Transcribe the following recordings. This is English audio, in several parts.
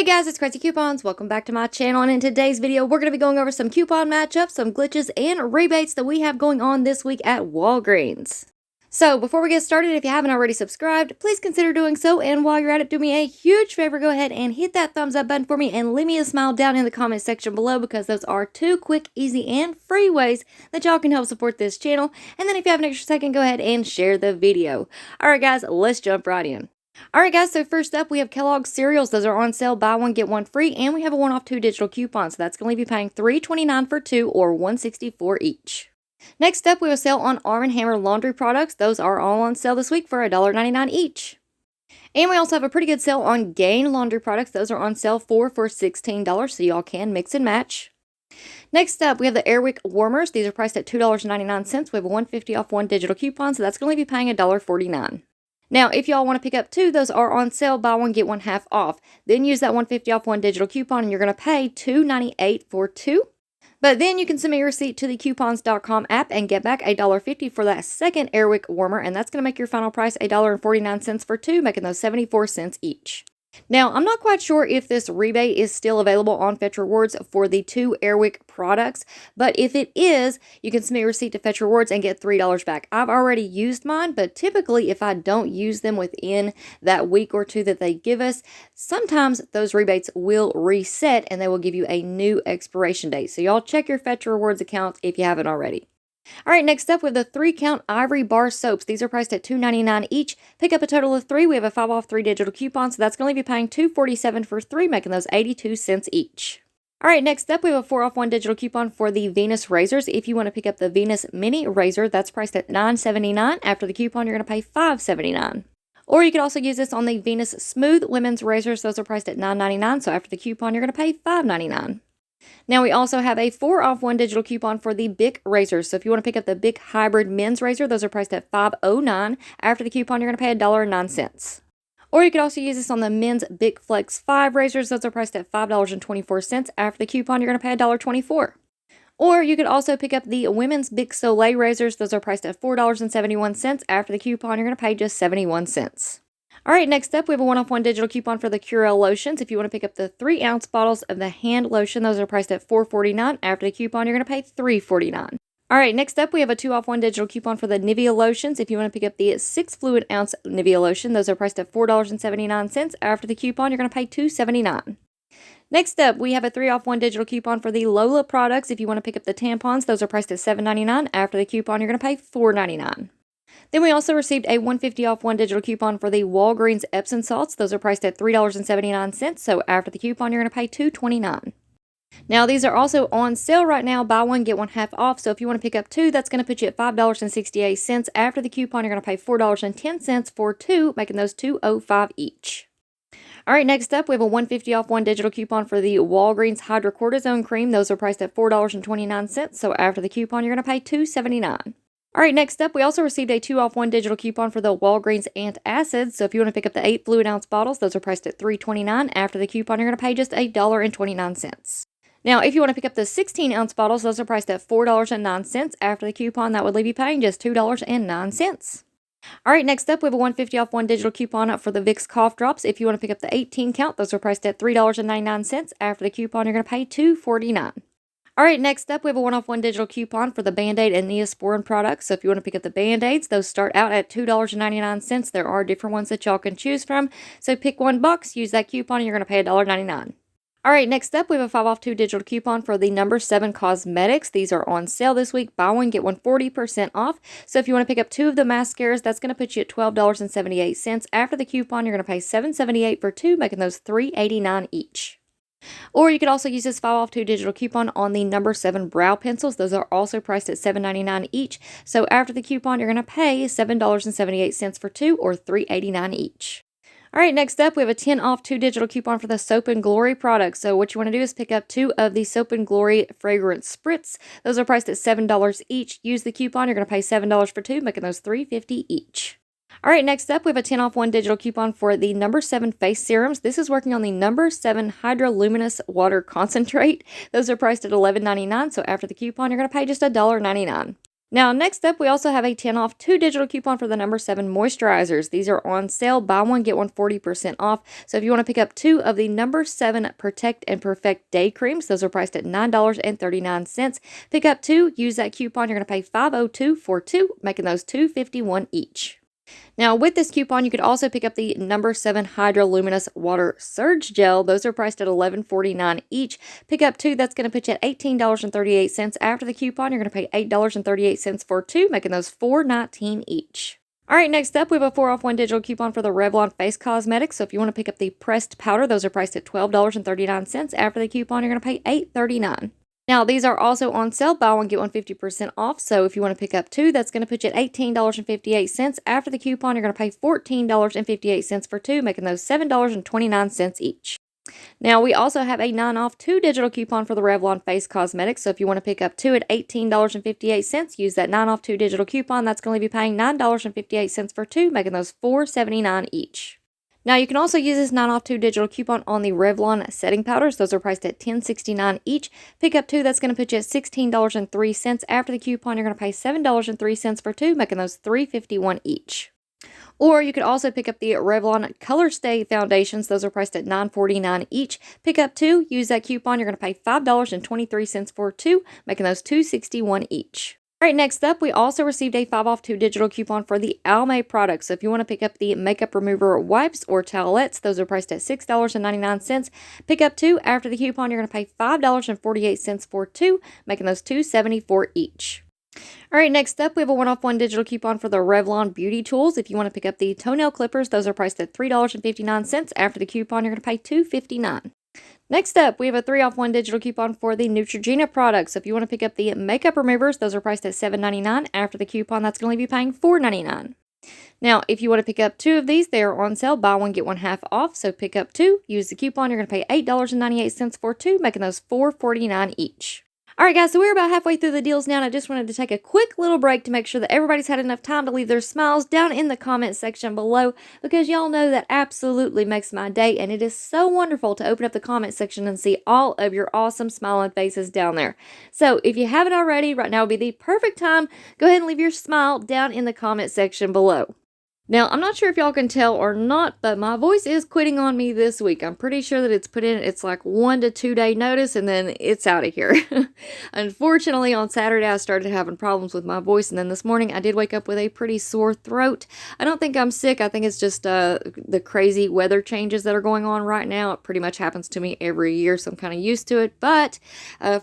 Hey guys, it's Craz-E Coupons. Welcome back to my channel, and in today's video, we're going to be going over some coupon matchups, some glitches, and rebates that we have going on this week at Walgreens. So before we get started, if you haven't already subscribed, please consider doing so, and while you're at it, do me a huge favor, go ahead and hit that thumbs up button for me and leave me a smile down in the comment section below, because those are two quick, easy, and free ways that y'all can help support this channel. And then if you have an extra second, go ahead and share the video. Alright guys, let's jump right in. Alright guys, so first up we have Kellogg cereals. Those are on sale, buy one get one free, and we have a 1 off 2 digital coupon, so that's going to leave you paying $3.29 for 2 or $1.64 each. Next up we have a sale on Arm & Hammer laundry products. Those are all on sale this week for $1.99 each. And we also have a pretty good sale on Gain laundry products. Those are on sale for $16, so y'all can mix and match. Next up, we have the Wick Warmers. These are priced at $2.99. We have a $1.50 off 1 digital coupon, so that's going to leave you paying $1.49. Now, if y'all want to pick up 2, those are on sale, buy one, get one half off. Then use that $1.50 off 1 digital coupon, and you're going to pay $2.98 for 2. But then you can submit your receipt to the coupons.com app and get back $1.50 for that second Wick Warmer, and that's going to make your final price $1.49 for 2, making those 74 cents each. Now, I'm not quite sure if this rebate is still available on Fetch Rewards for the 2 Wick products, but if it is, you can submit your receipt to Fetch Rewards and get $3 back. I've already used mine, but typically if I don't use them within that week or 2 that they give us, sometimes those rebates will reset and they will give you a new expiration date. So y'all check your Fetch Rewards account if you haven't already. Alright, next up we have the 3-count Ivory bar soaps. These are priced at $2.99 each. Pick up a total of 3. We have a 5 off 3 digital coupon, so that's going to leave you paying $2.47 for 3, making those 82 cents each. Alright, next up we have a 4 off 1 digital coupon for the Venus razors. If you want to pick up the Venus mini razor, that's priced at $9.79. After the coupon, you're going to pay $5.79. Or you could also use this on the Venus smooth women's razors. Those are priced at $9.99, so after the coupon, you're going to pay $5.99. Now we also have a 4 off 1 digital coupon for the Bic Razors. So if you want to pick up the Bic Hybrid Men's Razor, those are priced at $5.09. After the coupon, you're going to pay $1.09. Or you could also use this on the men's Bic Flex 5 razors. Those are priced at $5.24. After the coupon, you're going to pay $1.24. Or you could also pick up the women's Bic Soleil razors. Those are priced at $4.71. After the coupon, you're going to pay just 71 cents. Alright, next up we have a 1 off 1 digital coupon for the Curel lotions. If you want to pick up the 3-ounce bottles of the hand lotion, those are priced at $4.49. After the coupon, you're going to pay $3.49. Alright, next up we have a 2 off 1 digital coupon for the Nivea Lotions. If you want to pick up the 6 fluid ounce Nivea Lotion, those are priced at $4.79. After the coupon, you're going to pay $2.79. Next up, we have a 3 off 1 digital coupon for the Lola products. If you want to pick up the tampons, those are priced at $7.99. After the coupon, you're going to pay $4.99. Then we also received a $1.50 off 1 digital coupon for the Walgreens Epsom salts. Those are priced at $3.79, so after the coupon, you're going to pay $2.29. Now, these are also on sale right now. Buy one, get one half off. So if you want to pick up 2, that's going to put you at $5.68. After the coupon, you're going to pay $4.10 for 2, making those $2.05 each. Alright, next up, we have a $1.50 off 1 digital coupon for the Walgreens Hydrocortisone cream. Those are priced at $4.29, so after the coupon, you're going to pay $2.79. Alright, next up, we also received a 2 off 1 digital coupon for the Walgreens Antacids. So if you want to pick up the 8 fluid ounce bottles, those are priced at $3.29. After the coupon, you're going to pay just $1.29. Now, if you want to pick up the 16 ounce bottles, those are priced at $4.09. After the coupon, that would leave you paying just $2.09. Alright, next up, we have a $1.50 off 1 digital coupon for the Vicks cough drops. If you want to pick up the 18 count, those are priced at $3.99. After the coupon, you're going to pay $2.49. Alright, next up, we have a 1 off 1 digital coupon for the Band-Aid and Neosporin products. So if you want to pick up the Band-Aids, those start out at $2.99. There are different ones that y'all can choose from. So pick one box, use that coupon, and you're going to pay $1.99. Alright, next up, we have a 5 off 2 digital coupon for the No. 7 Cosmetics. These are on sale this week. Buy one, get one 40% off. So if you want to pick up 2 of the mascaras, that's going to put you at $12.78. After the coupon, you're going to pay $7.78 for 2, making those $3.89 each. Or you could also use this 5 off 2 digital coupon on the No. 7 brow pencils. Those are also priced at $7.99 each. So after the coupon, you're going to pay $7.78 for 2 or $3.89 each. Alright, next up, we have a 10 off 2 digital coupon for the Soap & Glory products. So what you want to do is pick up 2 of the Soap & Glory fragrance spritz. Those are priced at $7 each. Use the coupon, you're going to pay $7 for 2, making those $3.50 each. Alright, next up, we have a 10 off 1 digital coupon for the No. 7 face serums. This is working on the No. 7 Hydroluminous Water Concentrate. Those are priced at $11.99, so after the coupon, you're going to pay just $1.99. Now, next up, we also have a 10 off 2 digital coupon for the number 7 moisturizers. These are on sale. Buy one, get one 40% off. So if you want to pick up 2 of the number 7 Protect and Perfect Day Creams, those are priced at $9.39. Pick up 2, use that coupon. You're going to pay $5.02 for 2, making those $2.51 each. Now, with this coupon, you could also pick up the number 7 Hydroluminous Water Surge Gel. Those are priced at $11.49 each. Pick up 2, that's going to put you at $18.38. After the coupon, you're going to pay $8.38 for 2, making those $4.19 each. All right, next up, we have a 4 off 1 digital coupon for the Revlon Face Cosmetics. So if you want to pick up the pressed powder, those are priced at $12.39. After the coupon, you're going to pay $8.39. Now, these are also on sale. Buy one, get one 50% off. So if you want to pick up 2, that's going to put you at $18.58. After the coupon, you're going to pay $14.58 for 2, making those $7.29 each. Now, we also have a 9 off 2 digital coupon for the Revlon Face Cosmetics. So if you want to pick up 2 at $18.58, use that 9 off 2 digital coupon. That's going to leave you paying $9.58 for 2, making those $4.79 each. Now, you can also use this 9 off 2 digital coupon on the Revlon setting powders. Those are priced at $10.69 each. Pick up 2, that's going to put you at $16.03. After the coupon, you're going to pay $7.03 for 2, making those $3.51 each. Or you could also pick up the Revlon Color Stay Foundations. Those are priced at $9.49 each. Pick up 2, use that coupon. You're going to pay $5.23 for 2, making those $2.61 each. All right, next up, we also received a 5 off 2 digital coupon for the Almay products. So if you want to pick up the makeup remover wipes or towelettes, those are priced at $6.99. Pick up 2. After the coupon, you're going to pay $5.48 for 2, making those $2.74 each. All right, next up, we have a 1 off 1 digital coupon for the Revlon Beauty Tools. If you want to pick up the toenail clippers, those are priced at $3.59. After the coupon, you're going to pay $2.59. Next up, we have a 3 off 1 digital coupon for the Neutrogena products. So if you want to pick up the makeup removers, those are priced at $7.99. After the coupon, that's going to leave you paying $4.99. Now, if you want to pick up 2 of these, they are on sale. Buy one, get one half off. So pick up 2, use the coupon. You're going to pay $8.98 for 2, making those $4.49 each. All right, guys, so we're about halfway through the deals now, and I just wanted to take a quick little break to make sure that everybody's had enough time to leave their smiles down in the comment section below, because y'all know that absolutely makes my day, and it is so wonderful to open up the comment section and see all of your awesome smiling faces down there. So if you haven't already, right now would be the perfect time. Go ahead and leave your smile down in the comment section below. Now, I'm not sure if y'all can tell or not, but my voice is quitting on me this week. I'm pretty sure that it's put in, it's like 1 to 2 day notice, and then it's out of here. Unfortunately, on Saturday, I started having problems with my voice, and then this morning, I did wake up with a pretty sore throat. I don't think I'm sick. I think it's just the crazy weather changes that are going on right now. It pretty much happens to me every year, so I'm kind of used to it. But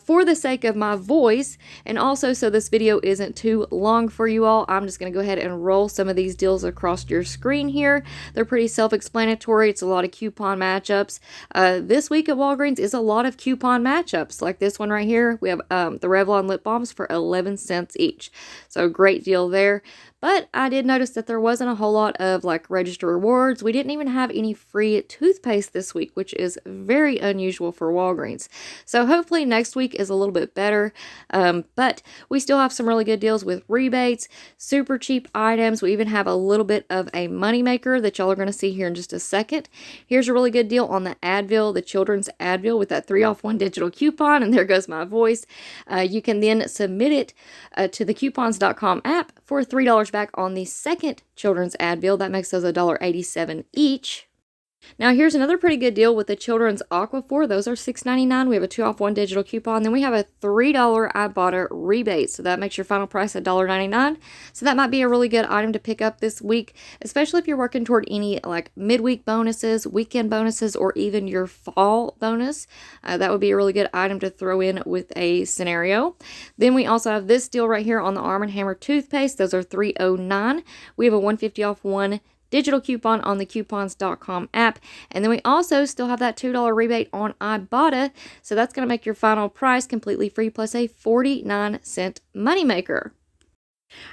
for the sake of my voice, and also so this video isn't too long for you all, I'm just going to go ahead and roll some of these deals across your screen here. They're pretty self-explanatory. It's a lot of coupon matchups. This week at Walgreens is a lot of coupon matchups. Like this one right here, we have the Revlon lip balms for 11 cents each. So great deal there. But I did notice that there wasn't a whole lot of like register rewards. We didn't even have any free toothpaste this week, which is very unusual for Walgreens. So hopefully next week is a little bit better. But we still have some really good deals with rebates, super cheap items. We even have a little bit of a moneymaker that y'all are going to see here in just a second. Here's a really good deal on the Advil, the children's Advil, with that 3 off 1 digital coupon. And there goes my voice. You can then submit it to the coupons.com app for $3 back on the second children's Advil. That makes those $1.87 each. Now, here's another pretty good deal with the children's Aquaphor. Those are $6.99. We have a 2 off 1 digital coupon. Then we have a $3 Ibotta rebate. So that makes your final price $1.99. So that might be a really good item to pick up this week, especially if you're working toward any like midweek bonuses, weekend bonuses, or even your fall bonus. That would be a really good item to throw in with a scenario. Then we also have this deal right here on the Arm & Hammer toothpaste. Those are $3.09. We have a $1.50 off 1 digital coupon on the coupons.com app. And then we also still have that $2 rebate on Ibotta. So that's going to make your final price completely free plus a 49-cent moneymaker.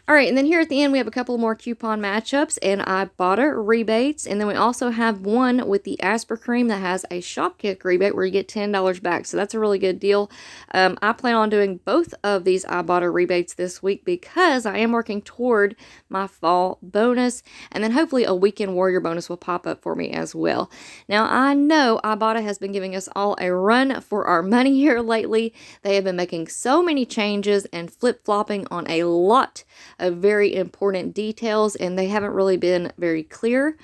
All right, and then here at the end, we have a couple more coupon matchups, and Ibotta rebates, and then we also have one with the Aspercream that has a Shopkick rebate where you get $10 back, so that's a really good deal. I plan on doing both of these Ibotta rebates this week because I am working toward my fall bonus, and then hopefully a weekend warrior bonus will pop up for me as well. Now, I know Ibotta has been giving us all a run for our money here lately. They have been making so many changes and flip-flopping on a lot of very important details, and they haven't really been very clear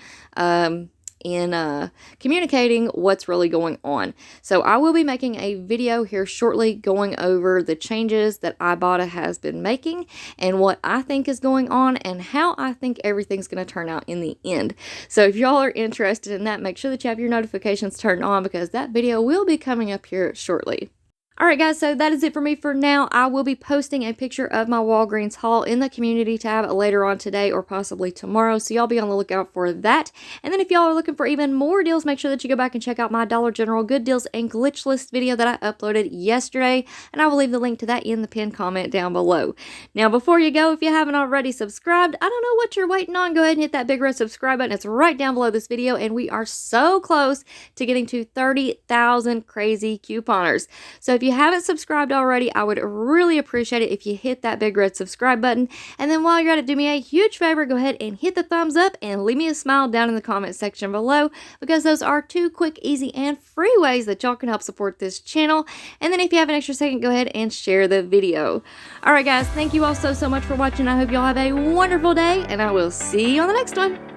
in communicating what's really going on. So I will be making a video here shortly going over the changes that Ibotta has been making and what I think is going on and how I think everything's going to turn out in the end. So if y'all are interested in that, make sure that you have your notifications turned on because that video will be coming up here shortly. Alright guys, so that is it for me for now. I will be posting a picture of my Walgreens haul in the community tab later on today or possibly tomorrow, so y'all be on the lookout for that. And then if y'all are looking for even more deals, make sure that you go back and check out my Dollar General Good Deals and Glitch List video that I uploaded yesterday, and I will leave the link to that in the pinned comment down below. Now before you go, if you haven't already subscribed, I don't know what you're waiting on, go ahead and hit that big red subscribe button. It's right down below this video, and we are so close to getting to 30,000 crazy couponers. So if you haven't subscribed already, I would really appreciate it if you hit that big red subscribe button. And then while you're at it, do me a huge favor, go ahead and hit the thumbs up and leave me a smile down in the comment section below, because those are 2 quick, easy, and free ways that y'all can help support this channel. And then if you have an extra second, go ahead and share the video. Alright guys, thank you all so much for watching. I hope y'all have a wonderful day, and I will see you on the next one.